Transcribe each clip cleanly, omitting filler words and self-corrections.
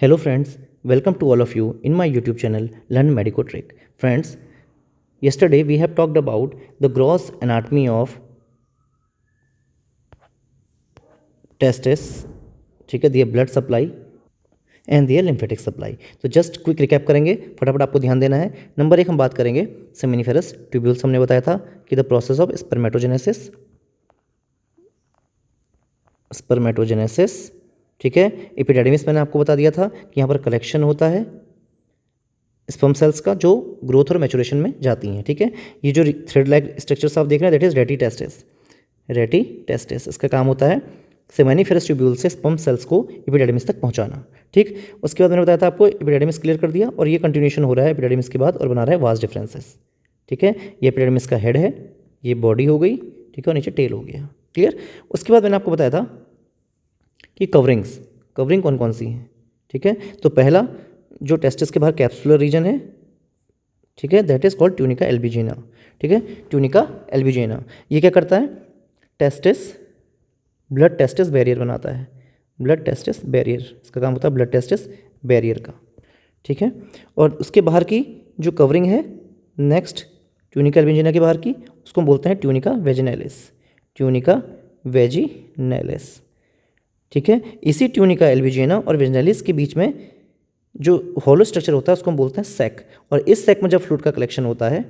Hello friends, welcome to all of you in my YouTube channel Learn Medico Trick. Friends, yesterday we have talked about the gross anatomy of testis, ठीक है, दिया blood supply and दिया lymphatic supply. तो just quick recap करेंगे, फटाफट आपको ध्यान देना है. नंबर 1 हम बात करेंगे सेमिनिफेरस ट्यूब्यूल्स. हमने बताया था कि द प्रोसेस ऑफ स्पर्मेटोजेनेसिस, ठीक है. एपिडेडिमिस मैंने आपको बता दिया था कि यहाँ पर कलेक्शन होता है स्पर्म सेल्स का जो ग्रोथ और मैचुरेशन में जाती हैं, ठीक है. ये जो थ्रेड लाइक स्ट्रक्चर्स आप देख रहे हैं दैट इज रेटी टेस्टिस. इसका काम होता है सेमिनिफेरस ट्यूब्यूल से स्पर्म सेल्स को एपिडेडिमिस तक पहुंचाना, ठीक. उसके बाद मैंने बताया था आपको एपिडेडिमिस क्लियर कर दिया और ये कंटिन्यूएशन हो रहा है एपिडेडिमिस के बाद और बना रहा है वास्ट डिफरेंसेस, ठीक है. ये एपिडेडिमिस का हेड है, ये बॉडी हो गई, ठीक है, और नीचे टेल हो गया, क्लियर. उसके बाद मैंने आपको बताया था कि कवरिंग कौन कौन सी हैं, ठीक है. तो पहला जो टेस्टिस के बाहर कैप्सुलर रीजन है, ठीक है, दैट इज कॉल्ड ट्यूनिका एल्बुजिना, ठीक है. ट्यूनिका एल्बुजिना ये क्या करता है, ब्लड टेस्टिस बैरियर बनाता है. ब्लड टेस्टिस बैरियर, इसका काम होता है ब्लड टेस्टिस बैरियर का, ठीक है. और उसके बाहर की जो कवरिंग है नेक्स्ट ट्यूनिका एल्बुजिना के बाहर की, उसको बोलते हैं ट्यूनिका वेजिनैलिस, ठीक है. इसी ट्यूनिका एल्बुजिना और वेजिनैलिस के बीच में जो हॉलो स्ट्रक्चर होता है उसको हम बोलते हैं सैक. और इस सैक में जब फ्लूइड का कलेक्शन होता है,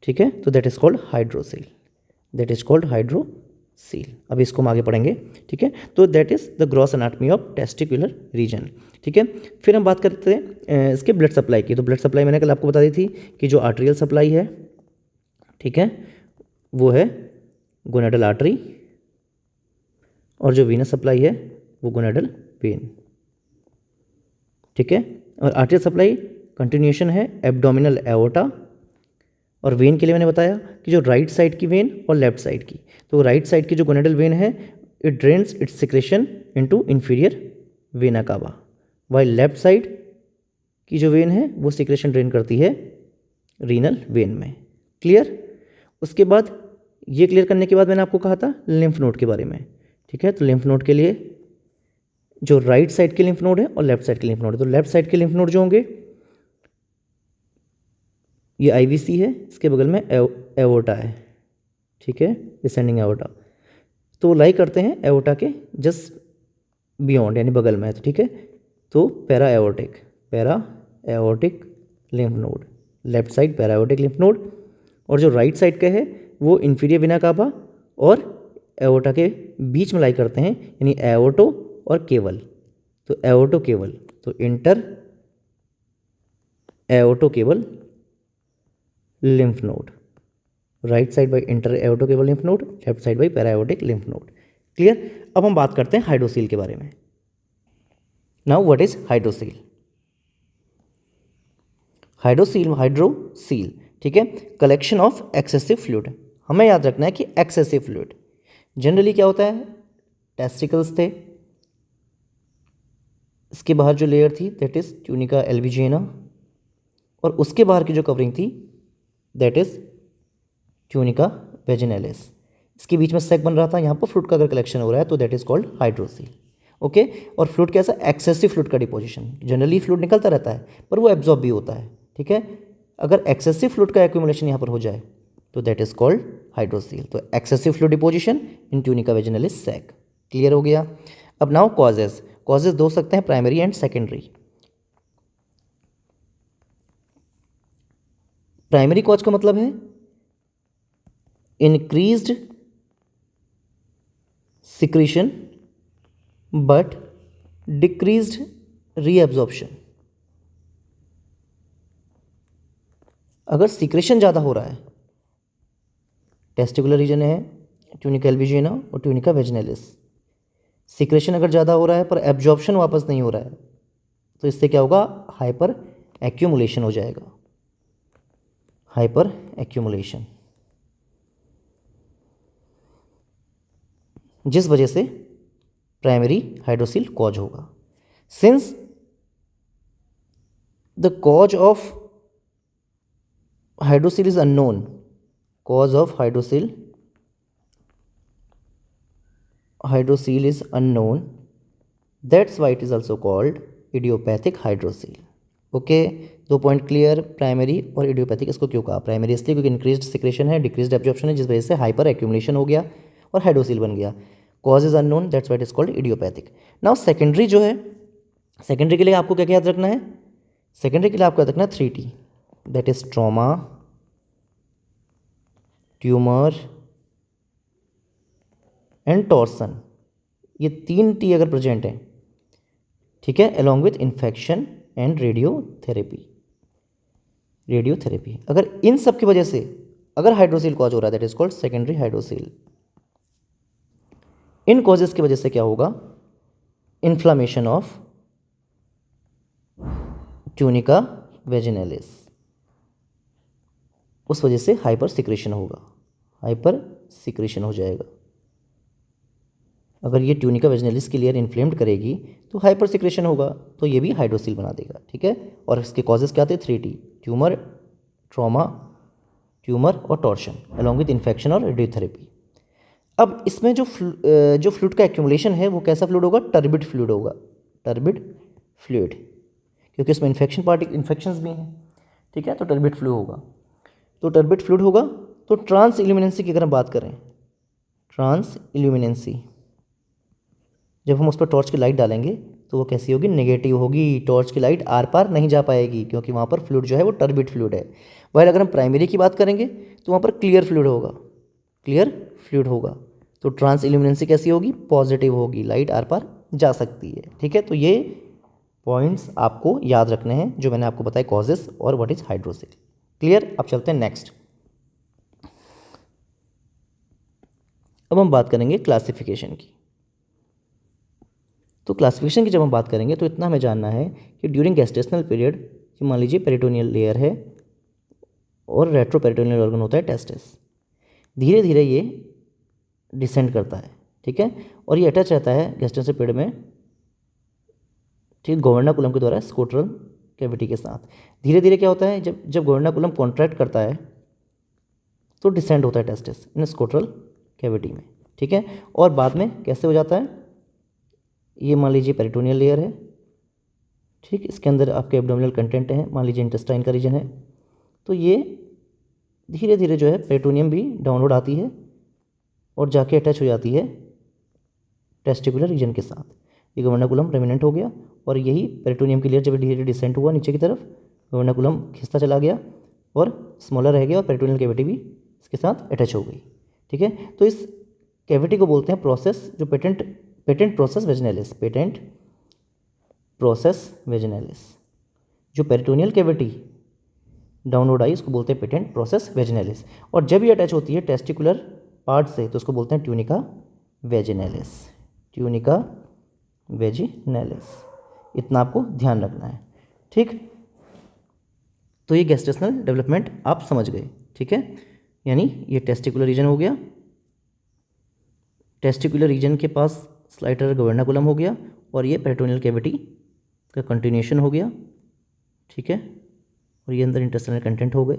ठीक है, तो दैट इज कॉल्ड हाइड्रोसील. अभी इसको हम आगे पढ़ेंगे, ठीक है. तो that is the gross anatomy of testicular region, ठीक है. फिर हम बात करते हैं इसके ब्लड सप्लाई की. तो ब्लड सप्लाई मैंने कल आपको बता दी थी कि जो आर्टेरियल सप्लाई है, ठीक है, वो है गोनेडल आर्टरी, और जो वीनस सप्लाई है वो गोनेडल वेन, ठीक है. और आर्टेरियल सप्लाई कंटिन्यूएशन है एब्डोमिनल एओर्टा. और वेन के लिए मैंने बताया कि जो राइट साइड की वेन और लेफ्ट साइड की, तो राइट साइड की जो गोनेडल वेन है it drains it's secretion into inferior vena cava, while left side की जो वेन है वो सिक्रेशन ड्रेन करती है रीनल वेन में, क्लियर. उसके बाद ये क्लियर करने के बाद मैंने आपको कहा था लिम्फ नोड के बारे में, ठीक है. तो लिम्फ नोड के लिए जो राइट साइड के लिम्फ नोड है और लेफ्ट साइड के लिम्फ नोड है, तो लेफ्ट साइड के लिम्फ नोड जो होंगे ये आईवीसी है, इसके बगल में एओर्टा है, ठीक है, डिसेंडिंग एओर्टा. तो लाई करते हैं एओर्टा के जस्ट बियॉन्ड यानी बगल में है, तो ठीक है. तो para aortic lymph node, left side para aortic lymph node. और जो राइट साइड का है वो इंफीरियर वेना कावा और एओर्टा के बीच में लाई करते हैं यानी एओर्टो और केवल. तो एओर्टो केवल, तो इंटर एओर्टो केवल lymph node, right side by inter एओर्टो केवल lymph node, left side by para aortic lymph node, clear. अब हम बात करते हैं हाइड्रोसील के बारे में. नाउ व्हाट इज हाइड्रोसील, ठीक है, कलेक्शन ऑफ एक्सेसिव फ्लूइड. हमें याद रखना है कि एक्सेसिव फ्लूइड जनरली क्या होता है, टेस्टिकल्स थे, इसके बाहर जो लेयर थी दैट इज ट्यूनिका एल्बुजिना, और उसके बाहर की जो कवरिंग थी दैट इज ट्यूनिका वेजिनैलिस. इसके बीच में सैक बन रहा था, यहाँ पर फ्लूइड का अगर कलेक्शन हो रहा है तो that is called hydrocele, okay. और फ्लूइड कैसा, एक्सेसिव फ्लूइड का डिपोजिशन. जनरली फ्लूइड निकलता रहता है पर वो एब्जॉर्ब भी होता है, ठीक है. अगर एक्सेसिव फ्लूइड का एक्यूमुलेशन यहाँ पर हो जाए तो दैट इज कॉल्ड हाइड्रोसील. तो excessive fluid deposition in tunica vaginalis sac, clear हो गया. अब नाउ कॉजेज दो सकते हैं, primary and secondary. Primary cause का मतलब है increased secretion but decreased reabsorption. अगर सिक्रेशन ज़्यादा हो रहा है, टेस्टिकुलर रीजन है ट्यूनिका एल्बुजिना और ट्यूनिका वेजिनैलिस, सिक्रेशन अगर ज़्यादा हो रहा है पर एब्जॉर्प्शन वापस नहीं हो रहा है, तो इससे क्या होगा, हाइपर एक्यूमुलेशन हो जाएगा, हाइपर एक्यूमुलेशन, जिस वजह से प्राइमरी हाइड्रोसील कॉज होगा. Since the cause of hydrocele is unknown, cause of hydrocele is unknown, that's why it is also called idiopathic hydrocele. Okay, 2 point clear, primary और idiopathic. इसको क्यों कहा प्राइमरी? इसलिए क्योंकि इंक्रीज्ड सिक्रेशन है, decreased absorption है, जिस वजह से हाइपर एक्यूमुलेशन हो गया और हाइड्रोसील बन गया। Cause is unknown, that's why it is called idiopathic. Now secondary जो है, सेकेंडरी के लिए आपको क्या क्या याद रखना है? सेकेंडरी के लिए आपको याद रखना है 3T, that is trauma, tumour and torsion. ये 3T अगर प्रेजेंट है, ठीक है, along with infection and radiotherapy. Radiotherapy अगर इन सब की वजह से अगर हाइड्रोसील कॉज हो रहा है, that is called secondary hydrocele. In causes की वजह से क्या होगा? इन्फ्लामेशन ऑफ ट्यूनिका वेजिनलिस, उस वजह से हाइपर सिक्रेशन होगा, हाइपर सिक्रेशन हो जाएगा। अगर ये ट्यूनिका वेजिनलिस की लेयर इन्फ्लेम्ड करेगी तो हाइपर सिक्रेशन होगा, तो ये भी हाइड्रोसील बना देगा, ठीक है। और इसके कॉजेस क्या आते हैं? 3T, ट्यूमर, ट्रॉमा, ट्यूमर और टॉर्शन अलॉन्ग विथ इन्फेक्शन और रेडियोथेरेपी। अब इसमें जो फ्लूइड का एक्यूमुलेशन है वो कैसा फ्लूइड होगा? टर्बिड फ्लूइड होगा, टर्बिड फ्लूइड, क्योंकि इसमें इन्फेक्शंस भी हैं, ठीक है, तो टर्बिड फ्लूइड होगा। तो टर्बिड फ्लूइड होगा। तो ट्रांस इल्यूमिनेंसी की अगर हम बात करें, ट्रांस इल्यूमिनेंसी, जब हम उस पर टॉर्च की लाइट डालेंगे तो वो कैसी होगी? नेगेटिव होगी। टॉर्च की लाइट आर पार नहीं जा पाएगी, क्योंकि वहाँ पर फ्लूइड जो है वो टर्बिड फ्लूइड है। वहीं अगर हम प्राइमरी की बात करेंगे तो वहाँ पर क्लियर फ्लूइड होगा, क्लियर फ्लूइड होगा। तो ट्रांस इल्यूमिनेंसी कैसी होगी? पॉजिटिव होगी, लाइट आर पार जा सकती है, ठीक है। तो ये पॉइंट्स आपको याद रखने हैं जो मैंने आपको बताया, कॉजेस और व्हाट इज हाइड्रोसील। क्लियर? अब चलते हैं नेक्स्ट। अब हम बात करेंगे क्लासिफिकेशन की। तो क्लासिफिकेशन की जब हम बात करेंगे तो इतना हमें जानना है कि ड्यूरिंग गेस्टेशनल पीरियड, मान लीजिए पेरिटोनियल लेयर है और रेट्रोपेरिटोनियल ऑर्गन होता है टेस्टिस, धीरे धीरे ये डिसेंड करता है, ठीक है, और ये अटैच रहता है गेस्टेशनल पीरियड में, ठीक, गोवर्नाकुलम के द्वारा स्कोटरल कैविटी के साथ। धीरे धीरे क्या होता है? जब गोवर्नाकुलम कॉन्ट्रैक्ट करता है तो डिसेंड होता है टेस्टिस इन स्कोटरल कैविटी में, ठीक है। और बाद में कैसे हो जाता है? ये मान लीजिए पेरिटोनियल लेयर है, ठीक, इसके अंदर आपके एब्डोमिनल कंटेंट है, मान लीजिए इंटेस्टाइन का रीजन है, तो ये धीरे धीरे जो है पेरिटोनियम भी डाउनवर्ड आती है और जाके अटैच हो जाती है टेस्टिकुलर रीजन के साथ। ये गोवर्नाकुलम रेमिनेंट हो गया और यही पेरिटोनियम की लेयर जब धीरे धीरे डिसेंट हुआ नीचे की तरफ, गोवर्नाकुलम खिसता चला गया और स्मॉलर रह गया और पेरिटोनियल कैविटी भी इसके साथ अटैच हो गई, ठीक है। तो इस कैविटी को बोलते हैं प्रोसेस, जो पेटेंट प्रोसेस वेजिनलिस, पेटेंट प्रोसेस वेजिनलिस। जो पेरिटोनियल कैविटी डाउनवर्ड आई उसको बोलते हैं पेटेंट प्रोसेस वेजिनलिस, और जब ये अटैच होती है टेस्टिकुलर पार्ट से तो उसको बोलते हैं ट्यूनिका वेजिनलिस, ट्यूनिका वेजिनलिस। इतना आपको ध्यान रखना है, ठीक। तो ये गेस्टेशनल डेवलपमेंट आप समझ गए, ठीक है, यानी ये टेस्टिकुलर रीजन हो गया, टेस्टिकुलर रीजन के पास स्लाइटर गोवर्नाकुलम हो गया और ये पेरिटोनियल कैविटी का कंटिन्यूएशन हो गया, ठीक है, और ये अंदर इंटेस्टाइनल कंटेंट हो गए,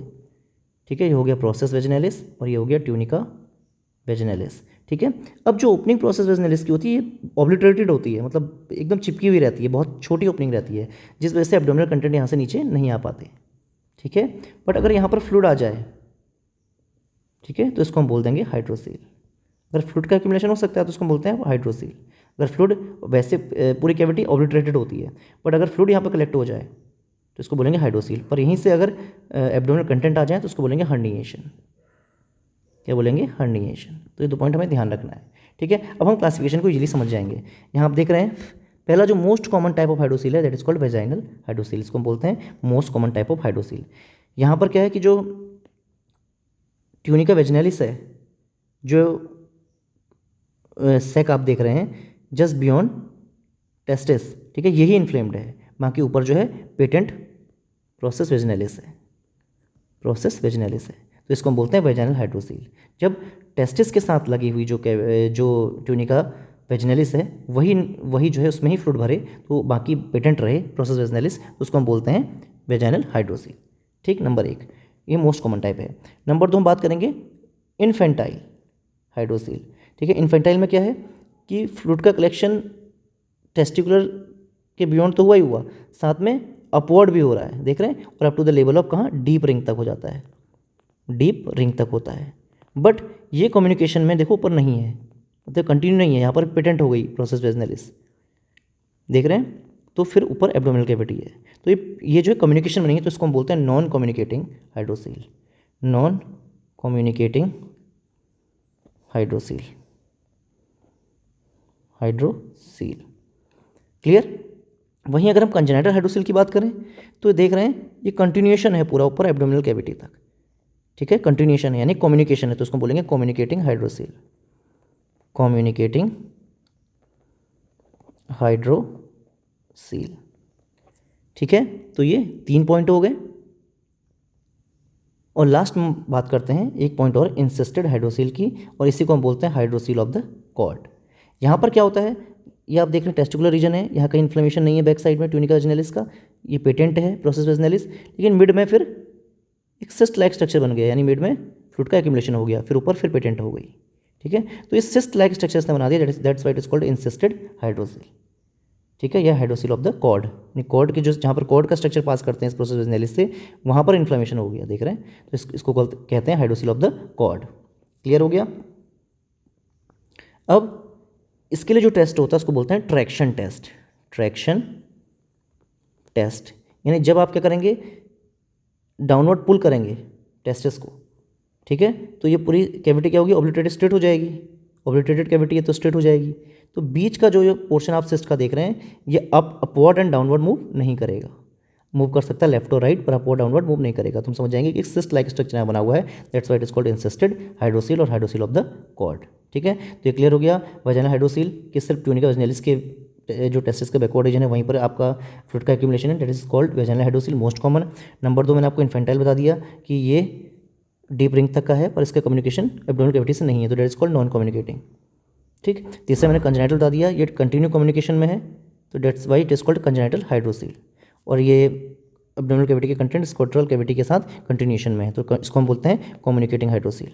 ठीक है। ये हो गया प्रोसेस वेजिनलिस और ये हो गया ट्यूनिका वेजिनलिस, ठीक है। अब जो ओपनिंग प्रोसेस वेजिनलिस की होती है ये ऑब्लिटरेटेड होती है, मतलब एकदम चिपकी हुई रहती है, बहुत छोटी ओपनिंग रहती है, जिस वजह से एब्डोमिनल कंटेंट यहाँ से नीचे नहीं आ पाते, ठीक है। बट अगर यहाँ पर फ्लूइड आ जाए, ठीक है, तो इसको हम बोल देंगे हाइड्रोसील। अगर फ्लूइड का एक्यूमुलेशन हो सकता है तो उसको बोलते हैं हाइड्रोसील। अगर फ्लूइड, वैसे पूरी कैविटी ऑब्लिटरेटेड होती है, बट अगर फ्लूइड यहाँ पर कलेक्ट हो जाए तो इसको बोलेंगे हाइड्रोसील। पर यहीं से अगर एब्डोमिनल कंटेंट आ जाए तो उसको बोलेंगे हर्निएशन। क्या बोलेंगे? हर्निएशन। तो ये 2 पॉइंट हमें ध्यान रखना है, ठीक है। अब हम क्लासिफिकेशन को इजीली समझ जाएंगे। यहाँ आप देख रहे हैं पहला जो most common type of hydrocele है that is called vaginal hydrocele, इसको हम बोलते हैं most common type of hydrocele. यहाँ पर क्या है कि जो ट्यूनिका वेजिनलिस है, जो सेक आप देख रहे हैं जस्ट बियॉन्ड टेस्टिस, ठीक है, यही इन्फ्लेम्ड है, बाकी ऊपर जो है पेटेंट प्रोसेस वेजिनलिस है, प्रोसेस वेजिनलिस है, तो इसको हम बोलते हैं वेजाइनल हाइड्रोसील। जब टेस्टिस के साथ लगी हुई जो ट्यूनिका वेजिनलिस है वही जो है उसमें ही फ्लूइड भरे तो बाकी पेटेंट रहे प्रोसेस वेजिनलिस, तो उसको हम बोलते हैं वेजाइनल हाइड्रोसील, ठीक। नंबर 1 ये मोस्ट कॉमन टाइप है। नंबर 2 हम बात करेंगे इन्फेंटाइल हाइड्रोसील, ठीक है। इन्फेंटाइल में क्या है कि फ्लूइड का कलेक्शन टेस्टिकुलर कि बियॉन्ड तो हुआ ही हुआ, साथ में अपवर्ड भी हो रहा है, देख रहे हैं, और up to the level of कहाँ, डीप रिंग तक हो जाता है, डीप रिंग तक होता है। बट ये कम्युनिकेशन में देखो ऊपर नहीं है, मतलब कंटिन्यू नहीं है, यहाँ पर पेटेंट हो गई प्रोसेस वेजनलिस, देख रहे हैं, तो फिर ऊपर एब्डोमिनल कैविटी है। तो ये जो कम्युनिकेशन बनेगी तो इसको हम बोलते हैं non communicating hydrocele, non communicating hydrocele, hydrocele, clear. वहीं अगर हम कंजेनाइटल हाइड्रोसील की बात करें तो देख रहे हैं ये कंटिन्यूएशन है पूरा ऊपर एब्डोमिनल कैविटी तक, ठीक है, कंटिन्यूएशन है यानी कम्युनिकेशन है, तो उसको बोलेंगे कम्युनिकेटिंग हाइड्रोसील, कम्युनिकेटिंग हाइड्रोसील, ठीक है। तो ये 3 पॉइंट हो गए। और लास्ट में बात करते हैं एक पॉइंट और इंसिस्टेड हाइड्रोसील की, और इसी को हम बोलते हैं हाइड्रोसील ऑफ द कॉर्ड। यहाँ पर क्या होता है, ये आप देख रहे हैं टेस्टिकुलर रीजन है, यहाँ कहीं इन्फ्लेमेशन नहीं है बैक साइड में ट्यूनिका वेजिनलिस का, ये पेटेंट है प्रोसेस वेजिनलिस, लेकिन मिड में फिर एक सिस्ट लाइक स्ट्रक्चर बन गया, यानी मिड में फ्लूइड का एक्यूमुलेशन हो गया, फिर ऊपर फिर पेटेंट हो गई, ठीक है। तो इस सिस्ट लाइक स्ट्रक्चर इसने बना दिया, that's why it is called insisted hydrocele, ठीक है। यह hydrocele of the cord, cord के जो जहाँ पर कॉर्ड का स्ट्रक्चर पास करते हैं इस प्रोसेस वेजिनलिस से, वहाँ पर इन्फ्लेमेशन हो गया, देख रहे हैं, तो इसको कहते हैं hydrocele of the cord. Clear हो गया। अब इसके लिए जो टेस्ट होता है उसको बोलते हैं ट्रैक्शन टेस्ट, ट्रैक्शन टेस्ट, यानी जब आप क्या करेंगे, डाउनवर्ड पुल करेंगे टेस्टिस को, ठीक है, तो ये पूरी कैविटी क्या होगी, ओब्लिटरेटेड स्ट्रेट हो जाएगी, ओब्लिटरेटेड कैविटी है तो स्ट्रेट हो जाएगी। तो बीच का जो पोर्शन आप सिस्ट का देख रहे हैं, ये अपवर्ड एंड डाउनवर्ड मूव नहीं करेगा, मूव कर सकता है लेफ्ट और राइट, पर अपवर्ड डाउनवर्ड मूव नहीं करेगा। तुम समझ जाएंगे कि एक सिस्ट लाइक स्ट्रक्चर यहाँ बना हुआ है, that's why it is called insisted hydrocele और हाइड्रोसील ऑफ द कॉर्ड, ठीक है। तो ये क्लियर हो गया। वजाइनल हाइड्रोसील कि सिर्फ ट्यूनिका वेजिनलिस के जो टेस्टिस का बैकवर्ड रीजन है वहीं पर आपका फ्लूइड का एक्यूमुलेशन है, that is called vaginal hydrocele, most common. Number 2 मैंने आपको इन्फेंटाइल बता दिया कि ये डीप रिंग तक का है, पर इसका कम्युनिकेशन एब्डोमिनल कैविटी से नहीं है, तो that is called non communicating, ठीक। तीसरा मैंने कंजेनाइटल बता दिया, ये कंटिन्यू कम्युनिकेशन में है, तो that's why it is called congenital hydrocele, और ये एब्डोमिनल कैविटी के कंटेंट स्क्रोटल कैविटी के साथ कंटिन्यूएशन में है, तो इसको हम बोलते हैं कम्युनिकेटिंग हाइड्रोसील,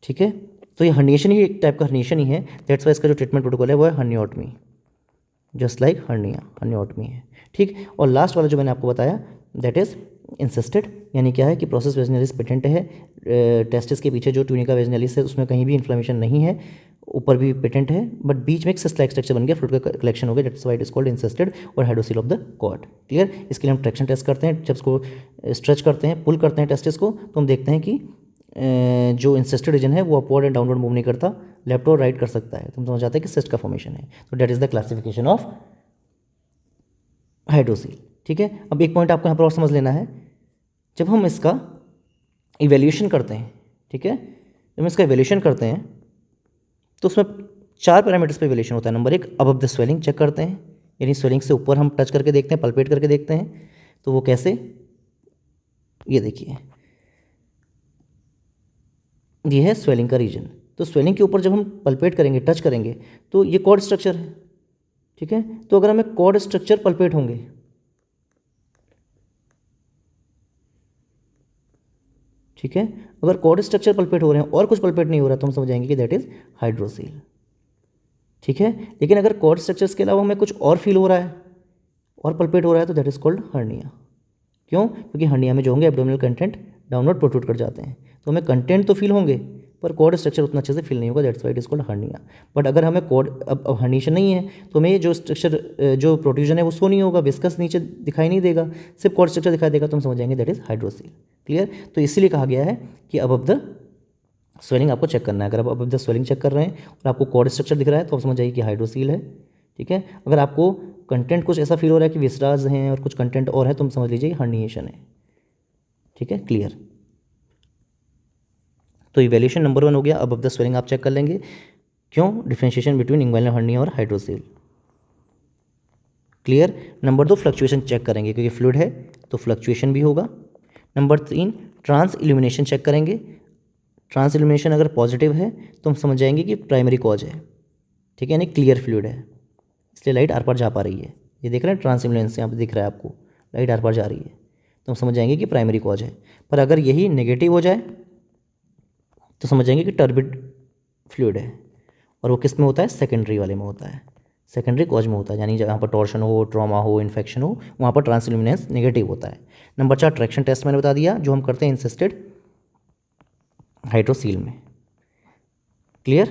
ठीक है। तो ये हर्निएशन ही एक टाइप का हर्निएशन ही है, दैट्स वाई इसका जो ट्रीटमेंट प्रोटोकॉल है वो है हर्नियोटमी, जस्ट लाइक हर्निया, हर्नियोटमी है, ठीक। और लास्ट वाला जो मैंने आपको बताया दैट इज इंसिस्टेड, यानी क्या है कि प्रोसेस वेजिनलिस पेटेंट है, टेस्टिस के पीछे जो ट्यूनिका वेजिनलिस है उसमें कहीं भी इन्फ्लेमेशन नहीं है, ऊपर भी पेटेंट है, बट बीच में एक सिस्ट लाइक स्ट्रक्चर बन गया, फ्लूइड का कलेक्शन हो गया, that's why it is called encysted और hydrocele of the cord, clear. इसके लिए हम ट्रैक्शन टेस्ट करते हैं, जब उसको स्ट्रेच करते हैं, पुल करते हैं टेस्टिस को, तो हम देखते हैं कि जो इंसिस्टेड रीजन है वो अपवर्ड एंड डाउनवर्ड मूव नहीं करता, लेफ्ट और राइट कर सकता है, तो हम समझ जाते हैं कि सिस्ट का फॉर्मेशन है, तो that is the classification of hydrocele, ठीक है। अब एक पॉइंट आपको यहाँ पर और समझ लेना है, जब हम इसका इवैल्यूएशन करते हैं, ठीक है, जब हम इसका इवैल्यूएशन करते हैं तो उसमें 4 पैरामीटर्स पे इवैल्यूएशन होता है। Number 1 above the swelling check करते हैं, यानी स्वेलिंग से ऊपर हम टच करके देखते हैं, पल्पेट करके देखते हैं, तो वो कैसे, ये देखिए ये है स्वेलिंग का रीजन, तो स्वेलिंग के ऊपर जब हम पल्पेट करेंगे, टच करेंगे, तो ये कॉर्ड स्ट्रक्चर है, ठीक है। तो अगर हमें कॉर्ड स्ट्रक्चर पल्पेट होंगे, ठीक है, अगर कॉर्ड स्ट्रक्चर पल्पेट हो रहे हैं और कुछ पल्पेट नहीं हो रहा तो हम समझ जाएंगे कि दैट इज हाइड्रोसील, ठीक है। लेकिन अगर कॉर्ड स्ट्रक्चर्स के अलावा हमें कुछ और फील हो रहा है और पल्पेट हो रहा है तो दैट इज कॉल्ड हर्निया। क्यों? क्योंकि हर्निया में जो होंगे एब्डोमिनल कंटेंट डाउनवर्ड प्रोट्रूड कर जाते हैं, तो हमें कंटेंट तो फील होंगे पर कॉर्ड स्ट्रक्चर उतना अच्छे से फील नहीं होगा, that's why it is called hernia. But अगर हमें कॉर्ड अब हर्निएशन नहीं है तो हमें जो स्ट्रक्चर जो प्रोट्रूजन है वो शो नहीं होगा, विस्कस नीचे दिखाई नहीं देगा, सिर्फ कॉर्ड स्ट्रक्चर दिखाई देगा, तो हम समझ जाएंगे दैट इज हाइड्रोसील, क्लियर। तो इसीलिए कहा गया है कि अबव द स्वेलिंग आपको चेक करना है। अगर आप अबव द स्वेलिंग चेक कर रहे हैं और आपको कॉर्ड स्ट्रक्चर दिख रहा है तो आप समझ जाइए कि हाइड्रोसील है, ठीक है। अगर आपको कंटेंट कुछ ऐसा फील हो रहा है कि विसराज हैं और कुछ कंटेंट और है तो हम समझ लीजिए हर्निएशन है, ठीक है, क्लियर। तो इवैल्यूएशन नंबर 1 हो गया, अबव द स्वेलिंग आप चेक कर लेंगे। क्यों? डिफरेंशिएशन बिटवीन इंग्वाइनल हर्निया और hydrocele, clear. Number 2 fluctuation check करेंगे, क्योंकि फ्लूइड है तो फ्लक्चुएशन भी होगा। नंबर 3 ट्रांस इल्यूमिनेशन चेक करेंगे, ट्रांस इल्यूमिनेशन अगर पॉजिटिव है तो हम समझ जाएंगे कि प्राइमरी कॉज है, ठीक है, यानी क्लियर फ्लूइड है, इसलिए लाइट आर पार जा पा रही है। ये देख रहे हैं ट्रांस इल्यूमिनेशन यहाँ पर दिख रहा है आपको, लाइट आर पार जा रही है, तो हम समझ जाएंगे कि प्राइमरी कॉज है। पर अगर यही नेगेटिव हो जाए तो समझ जाएंगे कि टर्बिड फ्लूइड है, और वो किस में होता है? सेकेंडरी वाले में होता है, सेकेंडरी कॉज में होता है, यानी जहाँ पर टॉर्शन हो, ट्रॉमा हो, इन्फेक्शन हो, वहाँ पर ट्रांसल्यूमिनेंस नेगेटिव होता है। नंबर 4 ट्रैक्शन टेस्ट मैंने बता दिया, जो हम करते हैं इंसिस्टेड हाइड्रोसील में। क्लियर?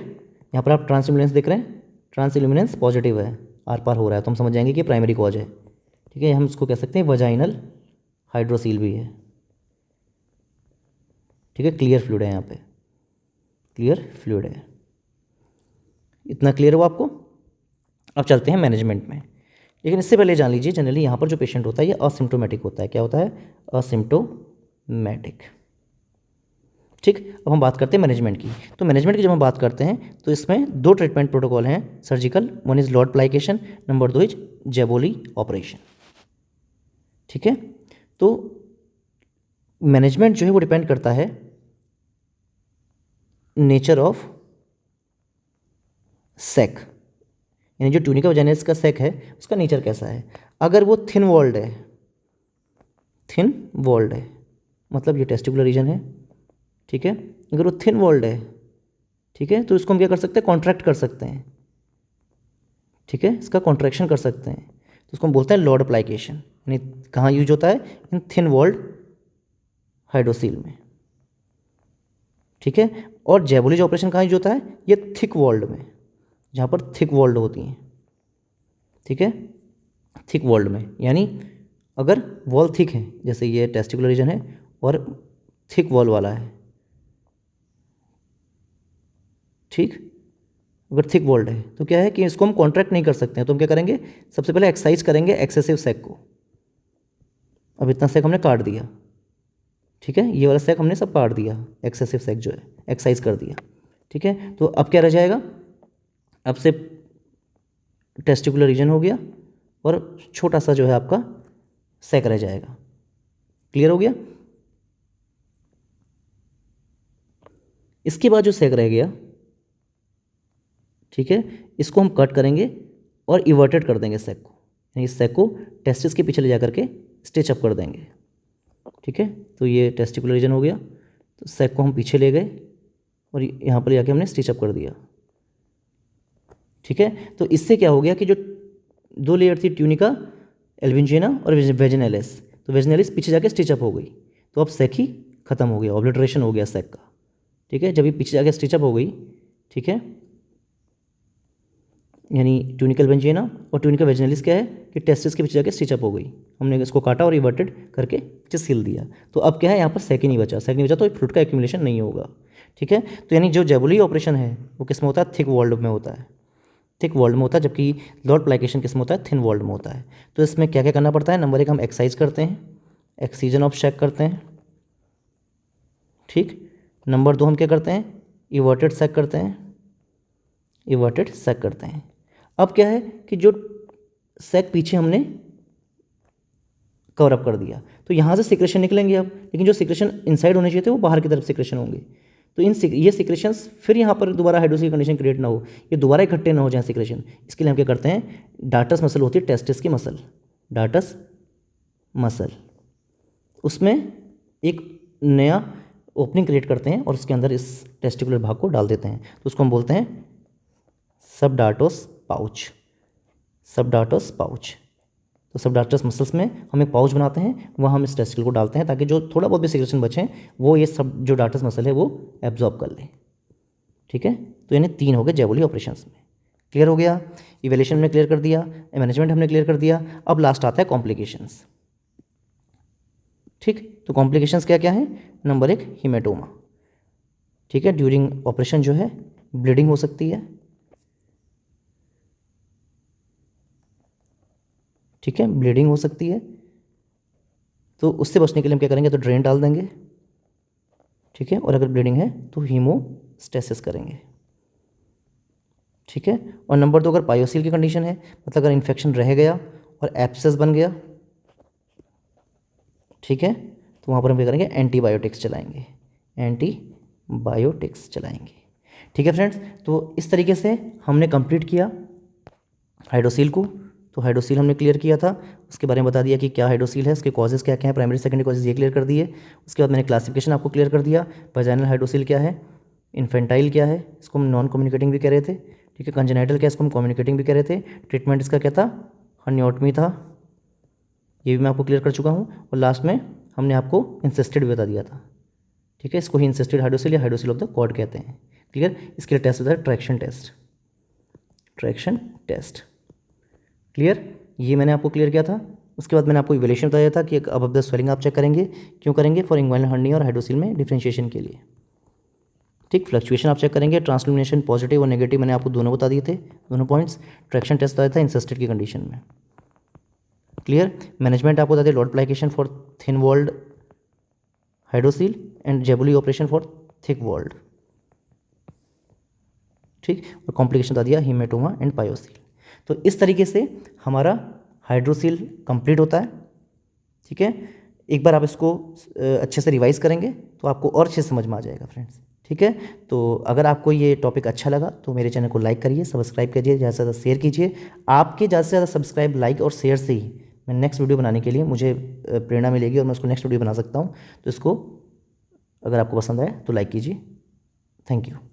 यहाँ पर आप ट्रांसल्यूमिनेंस देख रहे हैं, ट्रांसल्यूमिनेंस पॉजिटिव है, आर पार हो रहा है, तो हम समझ जाएंगे कि प्राइमरी कॉज है। ठीक है, हम इसको कह सकते हैं वजाइनल हाइड्रोसील भी है। ठीक है, क्लियर फ्लूइड है यहाँ पे, क्लियर फ्लूइड है। इतना क्लियर हो आपको? अब चलते हैं मैनेजमेंट में, लेकिन इससे पहले जान लीजिए जनरली यहाँ पर जो पेशेंट होता है ये असिम्प्टोमेटिक होता है। क्या होता है? असिम्प्टोमेटिक। ठीक, अब हम बात करते हैं मैनेजमेंट की। तो मैनेजमेंट की जब हम बात करते हैं तो इसमें 2 ट्रीटमेंट प्रोटोकॉल हैं surgical, one is lord plication, number 2 is jaboulay operation. ठीक है, तो मैनेजमेंट जो है वो डिपेंड करता है नेचर ऑफ सैक, यानी जो ट्यूनिका वजाइनलिस का सैक है उसका नेचर कैसा है। अगर वो थिन वॉल्ड है, थिन वॉल्ड है मतलब ये टेस्टिकुलर रीजन है, ठीक है, अगर वो थिन वॉल्ड है, ठीक है, तो इसको हम क्या कर सकते हैं? कॉन्ट्रैक्ट कर सकते हैं। ठीक है, इसका कॉन्ट्रैक्शन कर सकते हैं, तो उसको हम बोलते हैं लॉर्ड प्लाइकेशन। यानी कहाँ यूज होता है? इन थिन वॉल्ड हाइड्रोसील में। ठीक है, और जेबोलिज ऑपरेशन कहाँ यूज होता है? ये थिक वॉल्ड में, जहाँ पर थिक वॉल्ड होती हैं। ठीक है, थिक वॉल्ड में, यानी अगर वॉल थिक है, जैसे ये टेस्टिकुलर रीजन है और थिक वॉल वाला है, ठीक, अगर थिक वॉल्ड है तो क्या है कि इसको हम कॉन्ट्रैक्ट नहीं कर सकते हैं, तो हम क्या करेंगे? सबसे पहले एक्सरसाइज करेंगे एक्सेसिव सैक को। अब इतना सैक हमने काट दिया, ठीक है, ये वाला सैक हमने सब काट दिया, एक्सेसिव सैक जो है एक्सरसाइज कर दिया। ठीक है, तो अब क्या रह जाएगा? अब से टेस्टिकुलर रीजन हो गया और छोटा सा जो है आपका सैक रह जाएगा। क्लियर हो गया? इसके बाद जो सैक रह गया, ठीक है, इसको हम कट करेंगे और इवर्टेड कर देंगे सैक को, यानी इस सैक को टेस्टिस के पीछे ले जा करके स्टिच अप कर देंगे। ठीक है, तो ये टेस्टिकुलर रीजन हो गया, तो सैक को हम पीछे ले गए और यहाँ पर जाके हमने स्टिच अप कर दिया। ठीक है, तो इससे क्या हो गया कि जो 2 लेयर थी ट्यूनिका एल्बिंजिना और वेजिनेलिस, तो वेजिनेलिस पीछे जाके स्टिच अप हो गई, तो अब सैक ही खत्म हो गया, ऑब्लिटरेशन हो गया सैक का। ठीक है, जब ये पीछे जाके स्टिच अप हो गई, ठीक है, यानी ट्यूनिकल वेंजिना और ट्यूनिका वेजिनेलिस क्या है कि टेस्टिस के पीछे जाके स्टिच अप हो गई, हमने इसको काटा और रिवर्टेड करके पीछे सील दिया, तो अब क्या है? यहाँ पर सैक ही नहीं बचा, सैक नहीं बचा तो फ्लूइड का एक्यूमुलेशन नहीं होगा। ठीक है, तो यानी जो जेबोली ऑपरेशन है वो किस में होता है? थिक वॉल्ड में होता है, थिक वॉल्ड में होता है, जबकि लॉर्ड प्लाइकेशन किस में होता है? थिन वॉल्ड में होता है। तो इसमें क्या क्या करना पड़ता है? नंबर 1 हम एक्सरसाइज करते हैं, एक्सीजन ऑफ सैक करते हैं, ठीक। नंबर 2 हम क्या करते हैं? इवर्टेड सैक करते हैं, इवर्टेड सैक करते हैं। अब क्या है कि जो सैक पीछे हमने कवर अप कर दिया, तो यहाँ से सिक्रेशन निकलेंगे अब, लेकिन जो सिक्रेशन इनसाइड होने चाहिए थे वो बाहर की तरफ सिक्रेशन होंगे, तो ये सिक्रेशंस फिर यहाँ पर दोबारा हाइड्रोसिल कंडीशन क्रिएट ना हो, ये दोबारा इकट्ठे ना हो जाए सिक्रेशन, इसके लिए हम क्या करते हैं? डार्टस मसल होती है, टेस्टिस की मसल, डार्टस मसल, उसमें एक नया ओपनिंग क्रिएट करते हैं और उसके अंदर इस टेस्टिकुलर भाग को डाल देते हैं, तो उसको हम बोलते हैं सबडार्टोस पाउच, सबडार्टस पाउच। तो सबडार्टस मसल्स में हम एक पाउच बनाते हैं, वहाँ हम इस टेस्टिकल को डालते हैं ताकि जो थोड़ा बहुत भी सिक्रेशन बचे वो ये सब जो डार्टस मसल है वो एब्जॉर्ब कर ले। ठीक है, तो यानी 3 हो गए जेबोली ऑपरेशंस में। क्लियर हो गया? इवेल्यूशन में क्लियर कर दिया, मैनेजमेंट हमने क्लियर कर दिया। अब लास्ट आता है कॉम्प्लिकेशंस। ठीक, तो कॉम्प्लिकेशंस क्या क्या है? Number 1 haematoma. ठीक है, ड्यूरिंग ऑपरेशन जो है ब्लीडिंग हो सकती है। ठीक है, ब्लीडिंग हो सकती है, तो उससे बचने के लिए हम क्या करेंगे? तो ड्रेन डाल देंगे। ठीक है, और अगर ब्लीडिंग है तो हीमोस्टेसिस करेंगे। ठीक है, और नंबर 2 अगर पायोसील की कंडीशन है, मतलब अगर इन्फेक्शन रह गया और एब्सेस बन गया, ठीक है, तो वहाँ पर हम क्या करेंगे? एंटीबायोटिक्स चलाएंगे, एंटीबायोटिक्स चलाएंगे। ठीक है फ्रेंड्स, तो इस तरीके से हमने कंप्लीट किया हाइड्रोसील को। तो हाइड्रोसील हमने क्लियर किया था, उसके बारे में बता दिया कि क्या हाइड्रोसील है, उसके कॉजेज़ क्या क्या हैं, प्राइमरी सेकेंडरी कॉजेज़ ये क्लियर कर दिए। उसके बाद मैंने क्लासिफिकेशन आपको क्लियर कर दिया, वजाइनल हाइड्रोसील क्या है, इन्फेंटाइल क्या है, इसको हम नॉन कम्युनिकेटिंग भी कह रहे थे, ठीक है। कंजेनाइटल क्या, इसको हम कम्युनिकेटिंग भी कह रहे थे। ट्रीटमेंट इसका क्या था, हर्नियोटमी था, ये भी मैं आपको क्लियर कर चुका हूँ। और लास्ट में हमने आपको इंसिस्टेड भी बता दिया था, ठीक है। इसको ही इंसिस्टेड हाइड्रोसिल या हाइड्रोसिल ऑफ द कॉर्ड कहते हैं, क्लियर। इसके लिए टेस्ट होता है traction test, traction test, clear. ये मैंने आपको क्लियर किया था। उसके बाद मैंने आपको इवैल्यूएशन बताया था कि अब द स्वेलिंग आप चेक करेंगे, क्यों करेंगे, फॉर इंग्वाइनल हर्निया और हाइड्रोसिल में डिफरेंशिएशन के लिए, ठीक। फ्लक्चुएशन आप चेक करेंगे, ट्रांसल्यूमिनेशन पॉजिटिव और नेगेटिव मैंने आपको दोनों बता दिए थे, दोनों पॉइंट्स। ट्रैक्शन टेस्ट बताया था इंसिस्टेड की कंडीशन में, क्लियर। मैनेजमेंट आपको बता दें, lord plication for thin walled hydrocele and jaboulay operation for thick walled, ठीक। और कॉम्प्लिकेशन बता दिया हीमेटोमा एंड पायोसिल। तो इस तरीके से हमारा हाइड्रोसिल कंप्लीट होता है, ठीक है। एक बार आप इसको अच्छे से रिवाइज करेंगे तो आपको और अच्छे से समझ में आ जाएगा फ्रेंड्स, ठीक है। तो अगर आपको ये टॉपिक अच्छा लगा तो मेरे चैनल को लाइक करिए, सब्सक्राइब करिए, ज़्यादा से ज़्यादा शेयर कीजिए। आपके ज़्यादा से ज़्यादा सब्सक्राइब, लाइक और शेयर से ही मैं नेक्स्ट वीडियो बनाने के लिए मुझे प्रेरणा मिलेगी और मैं उसको नेक्स्ट वीडियो बना सकता हूँ। तो इसको अगर आपको पसंद आए तो लाइक कीजिए। Thank you.